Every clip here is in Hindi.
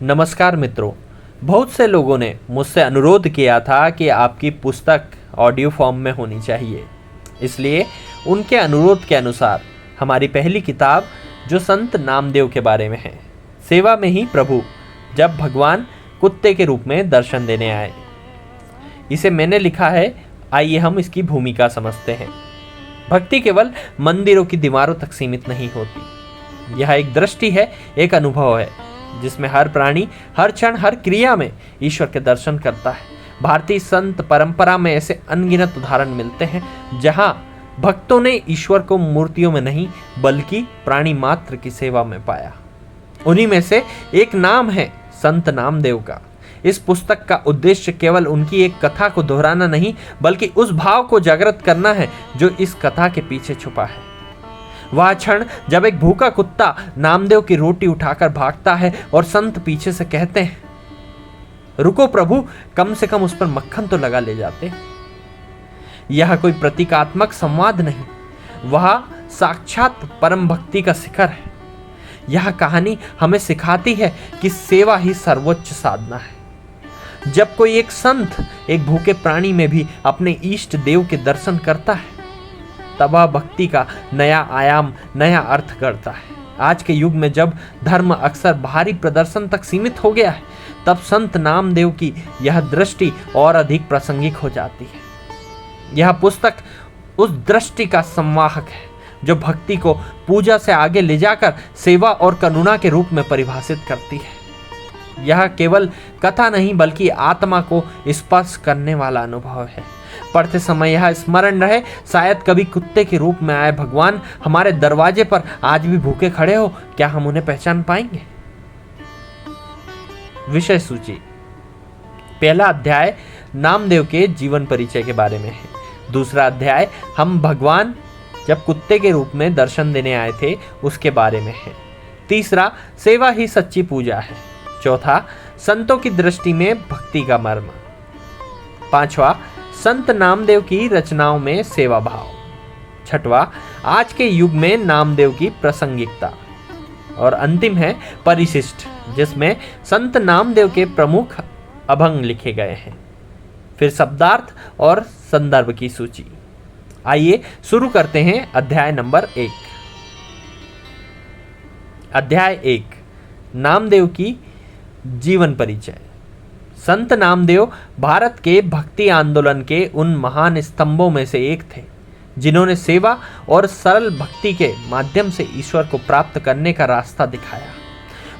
नमस्कार मित्रों। बहुत से लोगों ने मुझसे अनुरोध किया था कि आपकी पुस्तक ऑडियो फॉर्म में होनी चाहिए, इसलिए उनके अनुरोध के अनुसार हमारी पहली किताब जो संत नामदेव के बारे में है, सेवा में ही प्रभु, जब भगवान कुत्ते के रूप में दर्शन देने आए, इसे मैंने लिखा है। आइए हम इसकी भूमिका समझते हैं। भक्ति केवल मंदिरों की दीवारों तक सीमित नहीं होती। यह एक दृष्टि है, एक अनुभव है, जिसमें हर प्राणी, हर क्षण, हर क्रिया में ईश्वर के दर्शन करता है। भारतीय संत परंपरा में ऐसे अनगिनत उदाहरण मिलते हैं जहां भक्तों ने ईश्वर को मूर्तियों में नहीं बल्कि प्राणी मात्र की सेवा में पाया। उन्हीं में से एक नाम है संत नामदेव का। इस पुस्तक का उद्देश्य केवल उनकी एक कथा को दोहराना नहीं बल्कि उस भाव को जागृत करना है जो इस कथा के पीछे छुपा है। वह क्षण जब एक भूखा कुत्ता नामदेव की रोटी उठाकर भागता है और संत पीछे से कहते हैं, रुको प्रभु, कम से कम उस पर मक्खन तो लगा ले जाते। यह कोई प्रतीकात्मक संवाद नहीं, वह साक्षात परम भक्ति का शिखर है। यह कहानी हमें सिखाती है कि सेवा ही सर्वोच्च साधना है। जब कोई एक संत एक भूखे प्राणी में भी अपने इष्ट देव के दर्शन करता है, तब वह भक्ति का नया आयाम, नया अर्थ करता है। आज के युग में जब धर्म अक्सर बाहरी प्रदर्शन तक सीमित हो गया है, तब संत नामदेव की यह दृष्टि और अधिक प्रासंगिक हो जाती है। यह पुस्तक उस दृष्टि का संवाहक है जो भक्ति को पूजा से आगे ले जाकर सेवा और करुणा के रूप में परिभाषित करती है। यह केवल कथा नहीं बल्कि आत्मा को स्पर्श करने वाला अनुभव है। पढ़ते समय यह स्मरण रहे, शायद कभी कुत्ते के रूप में आए भगवान हमारे दरवाजे पर आज भी भूखे खड़े हो, क्या हम उन्हें पहचान पाएंगे? विषय सूची। पहला अध्याय नामदेव के जीवन परिचय के बारे में है। दूसरा अध्याय हम भगवान जब कुत्ते के रूप में दर्शन देने आए थे उसके बारे में है। तीसरा, सेवा ही सच्ची पूजा है। चौथा, संतों की दृष्टि में भक्ति का मर्म। पांचवा, संत नामदेव की रचनाओं में सेवा भाव। छठवां, आज के युग में नामदेव की प्रासंगिकता। और अंतिम है परिशिष्ट, जिसमें संत नामदेव के प्रमुख अभंग लिखे गए हैं। फिर शब्दार्थ और संदर्भ की सूची। आइए शुरू करते हैं अध्याय नंबर 1। अध्याय 1, नामदेव की जीवन परिचय। संत नामदेव भारत के भक्ति आंदोलन के उन महान स्तंभों में से एक थे जिन्होंने सेवा और सरल भक्ति के माध्यम से ईश्वर को प्राप्त करने का रास्ता दिखाया।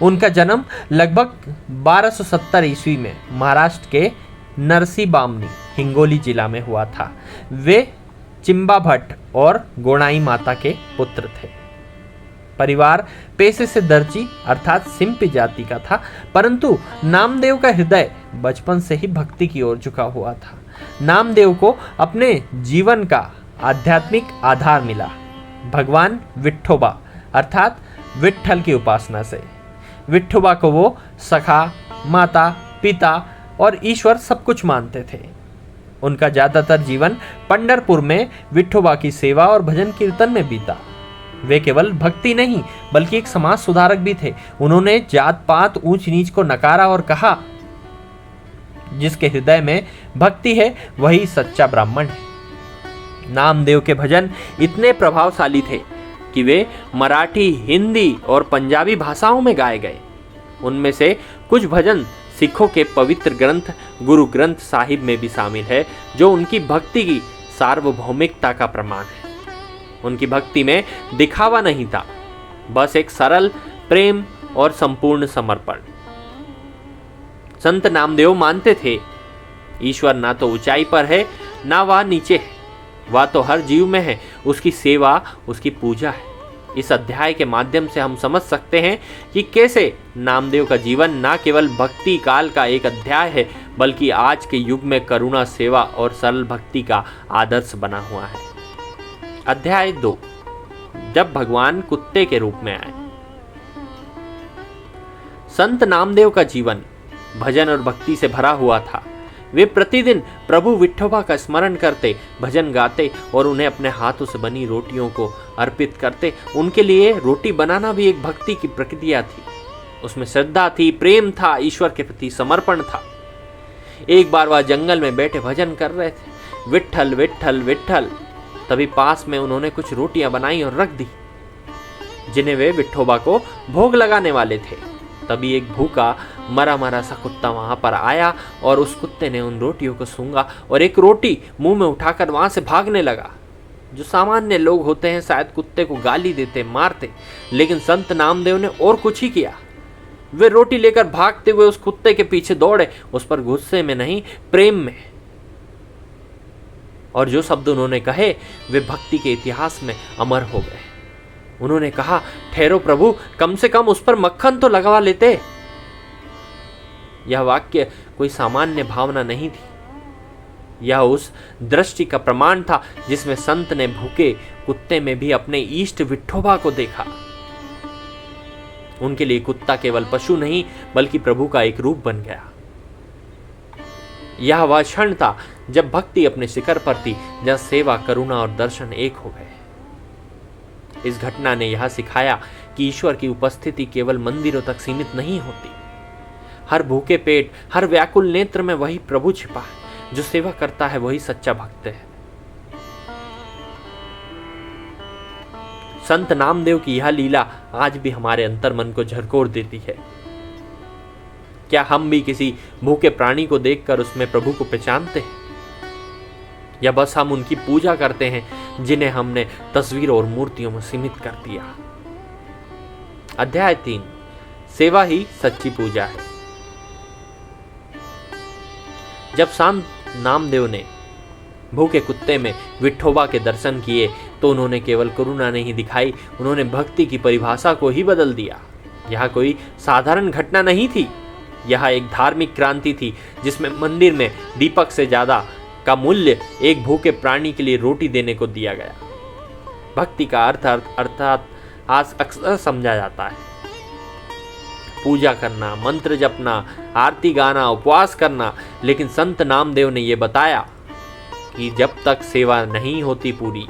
उनका जन्म लगभग 1270 ईस्वी में महाराष्ट्र के नरसी बामनी, हिंगोली जिला में हुआ था। वे चिंबा भट्ट और गोणाई माता के पुत्र थे। परिवार पेशे से दर्जी अर्थात सिंपी जाति का था, परंतु नामदेव का हृदय बचपन से ही भक्ति की ओर झुका हुआ था। नामदेव को अपने जीवन का आध्यात्मिक आधार मिला भगवान विठोबा अर्थात विट्ठल की उपासना से। विठोबा को वो सखा, माता, पिता और ईश्वर सब कुछ मानते थे। उनका ज्यादातर जीवन पंढरपुर में विठोबा की सेवा और भजन कीर्तन में बीता। वे केवल भक्ति नहीं बल्कि एक समाज सुधारक भी थे। उन्होंने जात पात, ऊंच नीच को नकारा और कहा, जिसके हृदय में भक्ति है वही सच्चा ब्राह्मण है। नामदेव के भजन इतने प्रभावशाली थे कि वे मराठी, हिंदी और पंजाबी भाषाओं में गाए गए। उनमें से कुछ भजन सिखों के पवित्र ग्रंथ गुरु ग्रंथ साहिब में भी शामिल है, जो उनकी भक्ति की सार्वभौमिकता का प्रमाण है। उनकी भक्ति में दिखावा नहीं था, बस एक सरल प्रेम और संपूर्ण समर्पण। संत नामदेव मानते थे, ईश्वर ना तो ऊंचाई पर है ना वह नीचे है, वह तो हर जीव में है। उसकी सेवा उसकी पूजा है। इस अध्याय के माध्यम से हम समझ सकते हैं कि कैसे नामदेव का जीवन ना केवल भक्ति काल का एक अध्याय है बल्कि आज के युग में करुणा, सेवा और सरल भक्ति का आदर्श बना हुआ है। अध्याय 2, जब भगवान कुत्ते के रूप में आए। संत नामदेव का जीवन भजन और भक्ति से भरा हुआ था। वे प्रतिदिन प्रभु विठोबा का स्मरण करते, भजन गाते और उन्हें अपने हाथों से बनी रोटियों को अर्पित करते। उनके लिए रोटी बनाना भी एक भक्ति की प्रक्रिया थी। उसमें श्रद्धा थी, प्रेम था, ईश्वर के प्रति समर्पण था। एक बार वह जंगल में बैठे भजन कर रहे थे, विट्ठल विट्ठल विट्ठल। तभी पास में उन्होंने कुछ रोटियां बनाई और रख दी, जिन्हें वे विठोबा को भोग लगाने वाले थे। तभी एक भूखा मरा मरा सा कुत्ता वहां पर आया और उस कुत्ते ने उन रोटियों को सूंघा और एक रोटी मुंह में उठाकर वहां से भागने लगा। जो सामान्य लोग होते हैं शायद कुत्ते को गाली देते, मारते, लेकिन संत नामदेव ने और कुछ ही किया। वे रोटी लेकर भागते हुए उस कुत्ते के पीछे दौड़े, उस पर गुस्से में नहीं, प्रेम में। और जो शब्द उन्होंने कहे वे भक्ति के इतिहास में अमर हो गए। उन्होंने कहा, ठहरो प्रभु, कम से कम उस पर मक्खन तो लगवा लेते। यह वाक्य कोई सामान्य भावना नहीं थी, यह उस दृष्टि का प्रमाण था जिसमें संत ने भूखे कुत्ते में भी अपने इष्ट विठोबा को देखा। उनके लिए कुत्ता केवल पशु नहीं बल्कि प्रभु का एक रूप बन गया। यह वह क्षण था जब भक्ति अपने शिखर पर थी, जहां सेवा, करुणा और दर्शन एक हो गए। इस घटना ने यह सिखाया कि ईश्वर की उपस्थिति केवल मंदिरों तक सीमित नहीं होती। हर भूखे पेट, हर व्याकुल नेत्र में वही प्रभु छिपा है। जो सेवा करता है वही सच्चा भक्त है। संत नामदेव की यह लीला आज भी हमारे अंतर्मन को झकझोर देती है। क्या हम भी किसी भूखे प्राणी को देखकर उसमें प्रभु को पहचानते हैं, या बस हम उनकी पूजा करते हैं जिन्हें हमने तस्वीरों और मूर्तियों में सीमित कर दिया। अध्याय 3, सेवा ही सच्ची पूजा है। जब संत नामदेव ने भूखे कुत्ते में विठोबा के दर्शन किए तो उन्होंने केवल करुणा नहीं दिखाई, उन्होंने भक्ति की परिभाषा को ही बदल दिया। यह कोई साधारण घटना नहीं थी, यह एक धार्मिक क्रांति थी जिसमें मंदिर में दीपक से ज्यादा का मूल्य एक भूखे प्राणी के लिए रोटी देने को दिया गया। भक्ति का अर्थात आज अक्सर समझा जाता है पूजा करना, मंत्र जपना, आरती गाना, उपवास करना, लेकिन संत नामदेव ने यह बताया कि जब तक सेवा नहीं होती पूरी,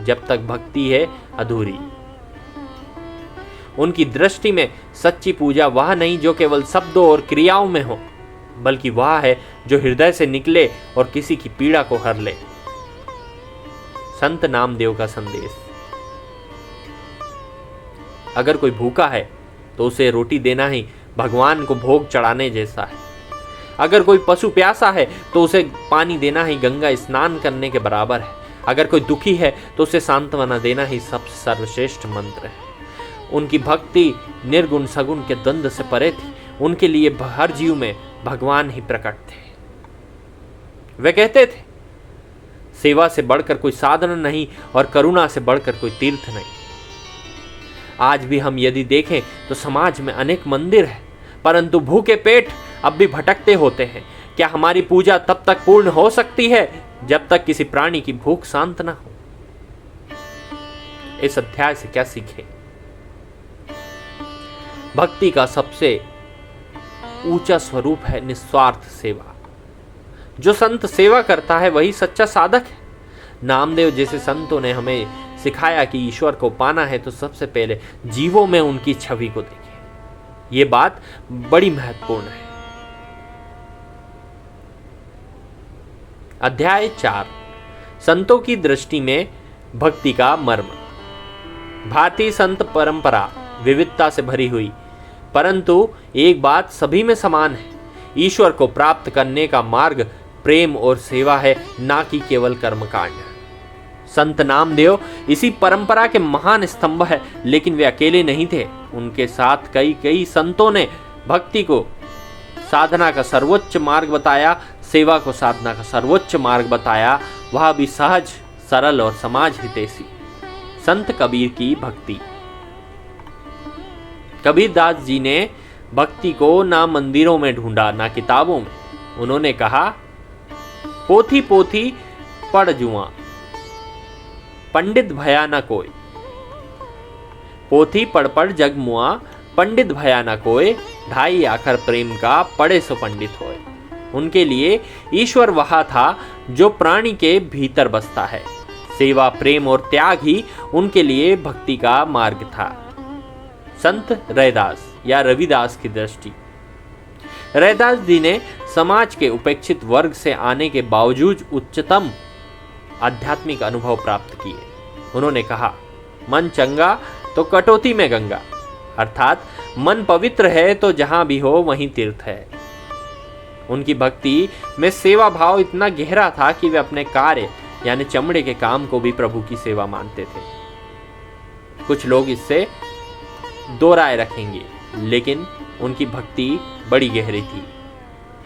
जब तक भक्ति है अधूरी। उनकी दृष्टि में सच्ची पूजा वह नहीं जो केवल शब्दों और क्रियाओं में हो, बल्कि वह है जो हृदय से निकले और किसी की पीड़ा को हर ले। संत नामदेव का संदेश, अगर कोई भूखा है तो उसे रोटी देना ही भगवान को भोग चढ़ाने जैसा है। अगर कोई पशु प्यासा है तो उसे पानी देना ही गंगा स्नान करने के बराबर है। अगर कोई दुखी है तो उसे सांत्वना देना ही सबसे सर्वश्रेष्ठ मंत्र है। उनकी भक्ति निर्गुण सगुण के द्वंद्व से परे थी। उनके लिए हर जीव में भगवान ही प्रकट थे। वे कहते थे, सेवा से बढ़कर कोई साधन नहीं और करुणा से बढ़कर कोई तीर्थ नहीं। आज भी हम यदि देखें तो समाज में अनेक मंदिर हैं, परंतु भूखे पेट अब भी भटकते होते हैं। क्या हमारी पूजा तब तक पूर्ण हो सकती है जब तक किसी प्राणी की भूख शांत ना हो? इस अध्याय से क्या सीखें? भक्ति का सबसे ऊंचा स्वरूप है निस्वार्थ सेवा। जो संत सेवा करता है वही सच्चा साधक है। नामदेव जैसे संतों ने हमें सिखाया कि ईश्वर को पाना है तो सबसे पहले जीवों में उनकी छवि को देखें। यह बात बड़ी महत्वपूर्ण है। अध्याय 4, संतों की दृष्टि में भक्ति का मर्म। भारतीय संत परंपरा विविधता से भरी हुई, परंतु एक बात सभी में समान है, ईश्वर को प्राप्त करने का मार्ग प्रेम और सेवा है, ना कि केवल कर्मकांड। संत नामदेव इसी परंपरा के महान स्तंभ है, लेकिन वे अकेले नहीं थे। उनके साथ कई संतों ने भक्ति को साधना का सर्वोच्च मार्ग बताया, सेवा को साधना का सर्वोच्च मार्ग बताया, वह भी सहज, सरल और समाज हितैषी। संत कबीर की भक्ति। कबीरदास जी ने भक्ति को ना मंदिरों में ढूंढा ना किताबों में। उन्होंने कहा, पोथी पोथी पढ़ जुआ, पंडित भया न कोय। पोथी पढ़ पढ़ जग मुआ, पंडित भया न कोय। ढाई आखर प्रेम का पढ़े सो पंडित होए। उनके लिए ईश्वर वह था जो प्राणी के भीतर बसता है। सेवा, प्रेम और त्याग ही उनके लिए भक्ति का मार्ग था। संत रैदास। या रविदास की दृष्टि। रैदास जी ने समाज के उपेक्षित वर्ग से आने के बावजूद उच्चतम आध्यात्मिक अनुभव प्राप्त किए। उन्होंने कहा, मन चंगा तो कटौती में गंगा, अर्थात मन पवित्र है तो जहां भी हो वहीं तीर्थ है। उनकी भक्ति में सेवा भाव इतना गहरा था कि वे अपने कार्य यानी चमड़े के काम को भी प्रभु की सेवा मानते थे। कुछ लोग इससे दो राय रखेंगे, लेकिन उनकी भक्ति बड़ी गहरी थी।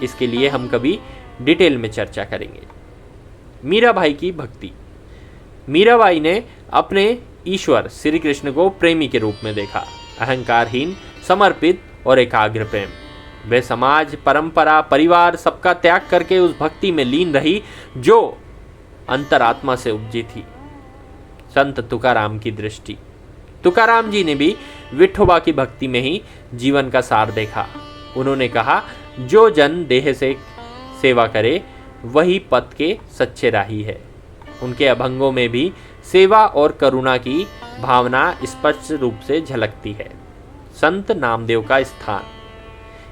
इसके लिए हम कभी डिटेल में चर्चा करेंगे। मीराबाई की भक्ति। मीराबाई ने अपने ईश्वर श्री कृष्ण को प्रेमी के रूप में देखा, अहंकारहीन, समर्पित और एकाग्र प्रेम। वे समाज, परंपरा, परिवार सबका त्याग करके उस भक्ति में लीन रही जो अंतरात्मा से उपजी थी। संत तुकाराम की दृष्टि। तुकाराम जी ने भी विठोबा की भक्ति में ही जीवन का सार देखा। उन्होंने कहा, जो जन देह से सेवा करे वही पथ के सच्चे राही है। उनके अभंगों में भी सेवा और करुणा की भावना स्पष्ट रूप से झलकती है। संत नामदेव का स्थान।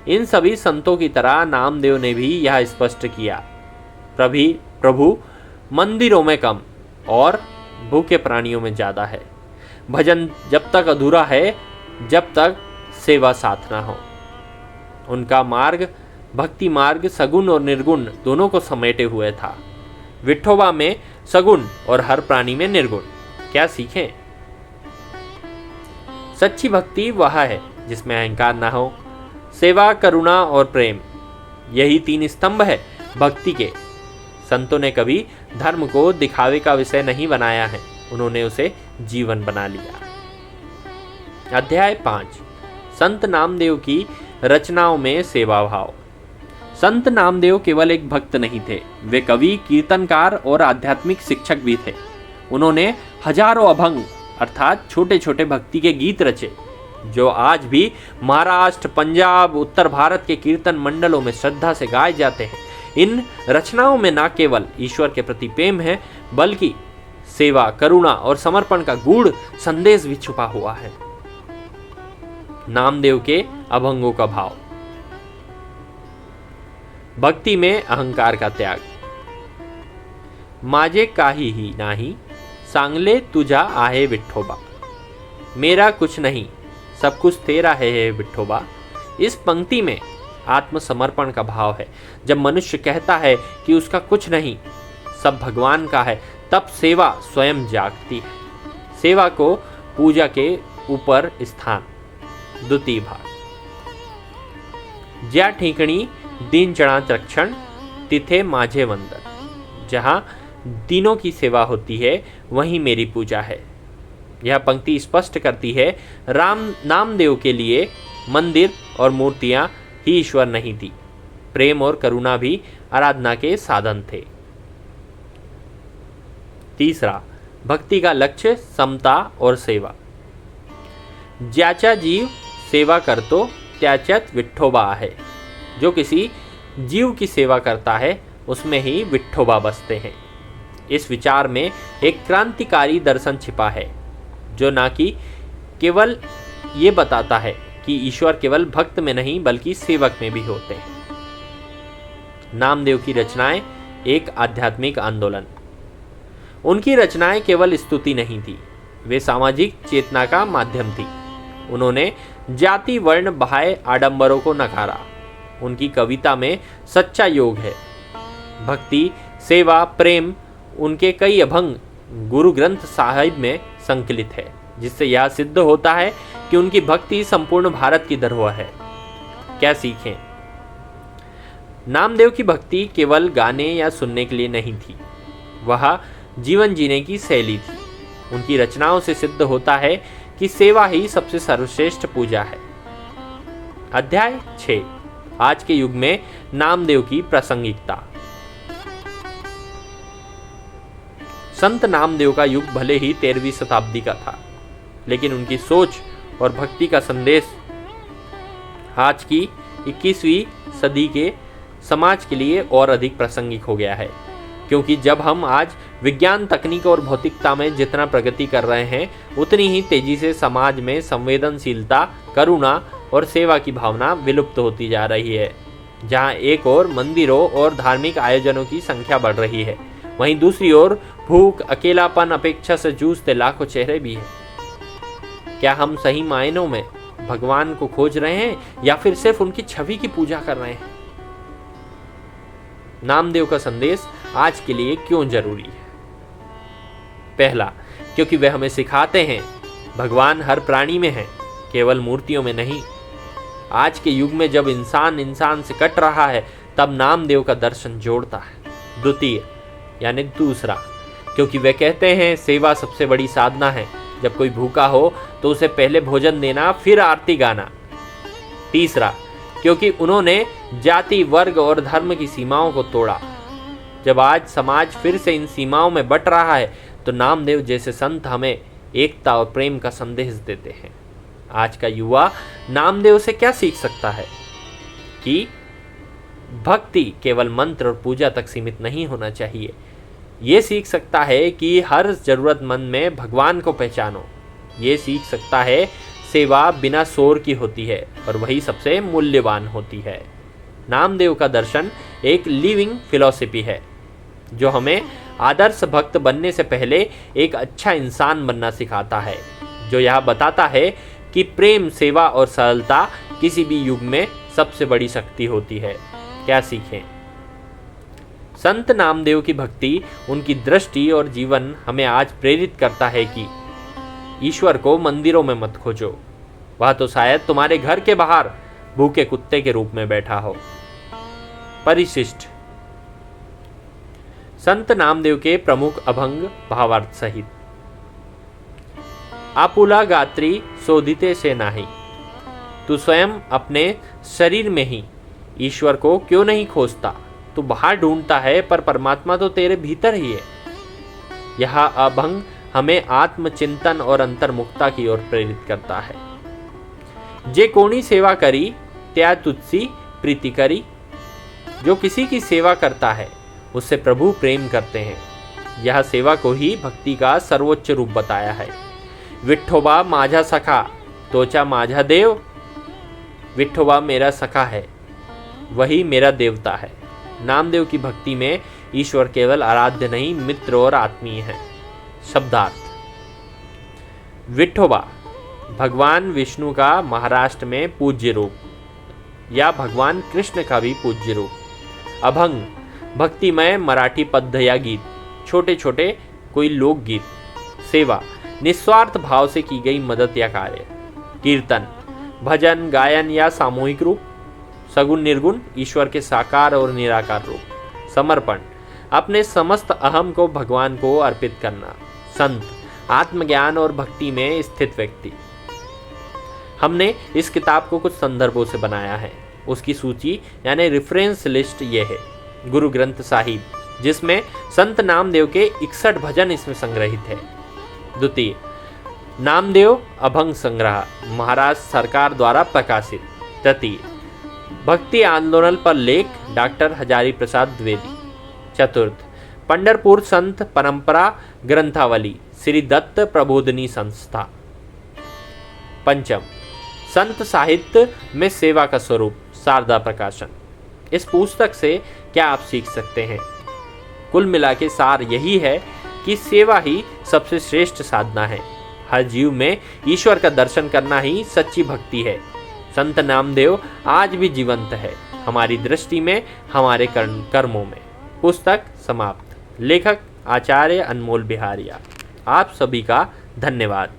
इन सभी संतों की तरह नामदेव ने भी यह स्पष्ट किया, प्रभु मंदिरों में कम और भूखे प्राणियों में ज्यादा है। भजन जब तक अधूरा है जब तक सेवा साथ ना हो। उनका मार्ग भक्ति मार्ग सगुण और निर्गुण दोनों को समेटे हुए था। विठोबा में सगुण और हर प्राणी में निर्गुण। क्या सीखें? सच्ची भक्ति वह है जिसमें अहंकार ना हो, सेवा, करुणा और प्रेम, यही तीन स्तंभ है भक्ति के। संतों ने कभी धर्म को दिखावे का विषय नहीं बनाया है, उन्होंने उसे जीवन बना लिया। अध्याय 5। संत नामदेव की रचनाओं में सेवा भाव। संत नामदेव केवल एक भक्त नहीं थे, वे कवि, कीर्तनकार और आध्यात्मिक शिक्षक भी थे। उन्होंने हजारों अभंग अर्थात छोटे छोटे भक्ति के गीत रचे, जो आज भी महाराष्ट्र, पंजाब, उत्तर भारत के कीर्तन मंडलों में श्रद्धा से गाए जाते हैं। इन रचनाओं में न केवल ईश्वर के प्रति प्रेम है, बल्कि सेवा, करुणा और समर्पण का गूढ़ संदेश भी छुपा हुआ है। नामदेव के अभंगों का भाव। भक्ति में अहंकार का त्याग। माझे काही ही नाही, सांगले तुझा आहे विठोबा। मेरा कुछ नहीं, सब कुछ तेरा है विठोबा। इस पंक्ति में आत्मसमर्पण का भाव है। जब मनुष्य कहता है कि उसका कुछ नहीं, सब भगवान का है, तब सेवा स्वयं जागती है। सेवा को पूजा के ऊपर स्थान। द्वितीय भाग। ज्या ठीकणी दीन चढ़ात रक्षण, तिथे माझे वंदन। जहां दीनों की सेवा होती है वहीं मेरी पूजा है। यह पंक्ति स्पष्ट करती है, नामदेव के लिए मंदिर और मूर्तियां ही ईश्वर नहीं थी, प्रेम और करुणा भी आराधना के साधन थे। तीसरा, भक्ति का लक्ष्य समता और सेवा। ज्याचा जीव सेवा करतो त्याच्यात विठोबा आहे। जो किसी जीव की सेवा करता है उसमें ही विठोबा बसते हैं। इस विचार में एक क्रांतिकारी दर्शन छिपा है, जो ना कि केवल ये बताता है कि ईश्वर केवल भक्त में नहीं बल्कि सेवक में भी होते हैं। नामदेव की रचनाएं एक आध्यात्मिक आंदोलन। उनकी रचनाएं केवल स्तुति नहीं थी, वे सामाजिक चेतना का माध्यम थी। उन्होंने जाति, वर्ण, बाह्य आडंबरों को नकारा। उनकी कविता में सच्चा योग है। भक्ति, सेवा, प्रेम, उनके कई अभंग गुरु ग्रंथ साहिब में संकलित है, जिससे यह सिद्ध होता है कि उनकी भक्ति संपूर्ण भारत की धरोहर है। क्या सीखें? नामदेव की भक्ति केवल गाने या सुनने के लिए नहीं थी, वह जीवन जीने की शैली थी। उनकी रचनाओं से सिद्ध होता है कि सेवा ही सबसे सर्वश्रेष्ठ पूजा है। अध्याय 6। आज के युग में नामदेव की प्रासंगिकता। संत नामदेव का युग भले ही 13वीं शताब्दी का था, लेकिन उनकी सोच और भक्ति का संदेश आज की 21वीं सदी के समाज के लिए और अधिक प्रासंगिक हो गया है। क्योंकि जब हम आज विज्ञान, तकनीक और भौतिकता में जितना प्रगति कर रहे हैं, उतनी ही तेजी से समाज में संवेदनशीलता, करुणा और सेवा की भावना विलुप्त होती जा रही है। जहां एक ओर मंदिरों और धार्मिक आयोजनों की संख्या बढ़ रही है, वहीं दूसरी ओर भूख, अकेलापन, अपेक्षा से जूझते लाखों चेहरे भी हैं। क्या हम सही मायनों में भगवान को खोज रहे हैं या फिर सिर्फ उनकी छवि की पूजा कर रहे हैं? नामदेव का संदेश आज के लिए क्यों जरूरी है? पहला, क्योंकि वे हमें सिखाते हैं भगवान हर प्राणी में है, केवल मूर्तियों में नहीं। आज के युग में जब इंसान से कट रहा है, तब नामदेव का दर्शन जोड़ता है। द्वितीय यानी दूसरा, क्योंकि वे कहते हैं सेवा सबसे बड़ी साधना है। जब कोई भूखा हो तो उसे पहले भोजन देना, फिर आरती गाना। तीसरा, क्योंकि उन्होंने जाति, वर्ग और धर्म की सीमाओं को तोड़ा। जब आज समाज फिर से इन सीमाओं में बट रहा है, तो नामदेव जैसे संत हमें एकता और प्रेम का संदेश देते हैं। आज का युवा नामदेव से क्या सीख सकता है? कि भक्ति केवल मंत्र और पूजा तक सीमित नहीं होना चाहिए। ये सीख सकता है कि हर जरूरतमंद में भगवान को पहचानो। ये सीख सकता है सेवा बिना शोर की होती है और वही सबसे मूल्यवान होती है। नामदेव का दर्शन एक लिविंग फिलॉसफी है जो हमें आदर्श भक्त बनने से पहले एक अच्छा इंसान बनना सिखाता है, जो यह बताता है कि प्रेम, सेवा और सरलता किसी भी युग में सबसे बड़ी शक्ति होती है। क्या सीखें? संत नामदेव की भक्ति, उनकी दृष्टि और जीवन हमें आज प्रेरित करता है कि ईश्वर को मंदिरों में मत खोजो, वह तो शायद तुम्हारे घर के बाहर भूखे कुत्ते के रूप में बैठा हो। परिशिष्ट संत नामदेव के प्रमुख अभंग भावार्थ सहित। आपुला गात्री शोधिते से नाही, तू स्वयं अपने शरीर में ही ईश्वर को क्यों नहीं खोजता? तू बाहर ढूंढता है पर परमात्मा तो तेरे भीतर ही है। यह अभंग हमें आत्मचिंतन और अंतर्मुक्ता की ओर प्रेरित करता है। जे कोणी सेवा करी त्या तुझसी प्रीति करी। जो किसी की सेवा करता है उससे प्रभु प्रेम करते हैं। यह सेवा को ही भक्ति का सर्वोच्च रूप बताया है। विठ्ठोबा माझा सखा तोचा माझा देव। विठ्ठोबा मेरा सखा है, वही मेरा देवता है। नामदेव की भक्ति में ईश्वर केवल आराध्य नहीं, मित्र और आत्मीय है। शब्दार्थ। विठ्ठोबा भगवान विष्णु का महाराष्ट्र में पूज्य रूप या भगवान कृष्ण का भी पूज्य रूप। अभंग भक्तिमय मराठी पद्य या गीत, छोटे छोटे कोई लोकगीत। सेवा निस्वार्थ भाव से की गई मदद या कार्य। कीर्तन भजन, गायन या सामूहिक रूप। सगुण निर्गुण ईश्वर के साकार और निराकार रूप। समर्पण अपने समस्त अहम को भगवान को अर्पित करना। संत आत्मज्ञान और भक्ति में स्थित व्यक्ति। हमने इस किताब को कुछ संदर्भों से बनाया है। उसकी सूची यानी रेफरेंस लिस्ट ये है। गुरु ग्रंथ साहिब, जिसमें संत नामदेव के 61 भजन इसमें संग्रहित है। द्वितीय नामदेव अभंग संग्रह, महाराष्ट्र सरकार द्वारा प्रकाशित। तृतीय भक्ति आंदोलन पर लेख, डॉक्टर हजारी प्रसाद द्विवेदी। चतुर्थ पंढरपुर संत परंपरा ग्रंथावली, श्री दत्त प्रबोधिनी संस्था। पंचम संत साहित्य में सेवा का स्वरूप, शारदा प्रकाशन। इस पुस्तक से क्या आप सीख सकते हैं? कुल मिला के सार यही है कि सेवा ही सबसे श्रेष्ठ साधना है। हर जीव में ईश्वर का दर्शन करना ही सच्ची भक्ति है। संत नामदेव आज भी जीवंत है, हमारी दृष्टि में, हमारे कर्मों में। पुस्तक समाप्त। लेखक आचार्य अनमोल बिहारिया। आप सभी का धन्यवाद।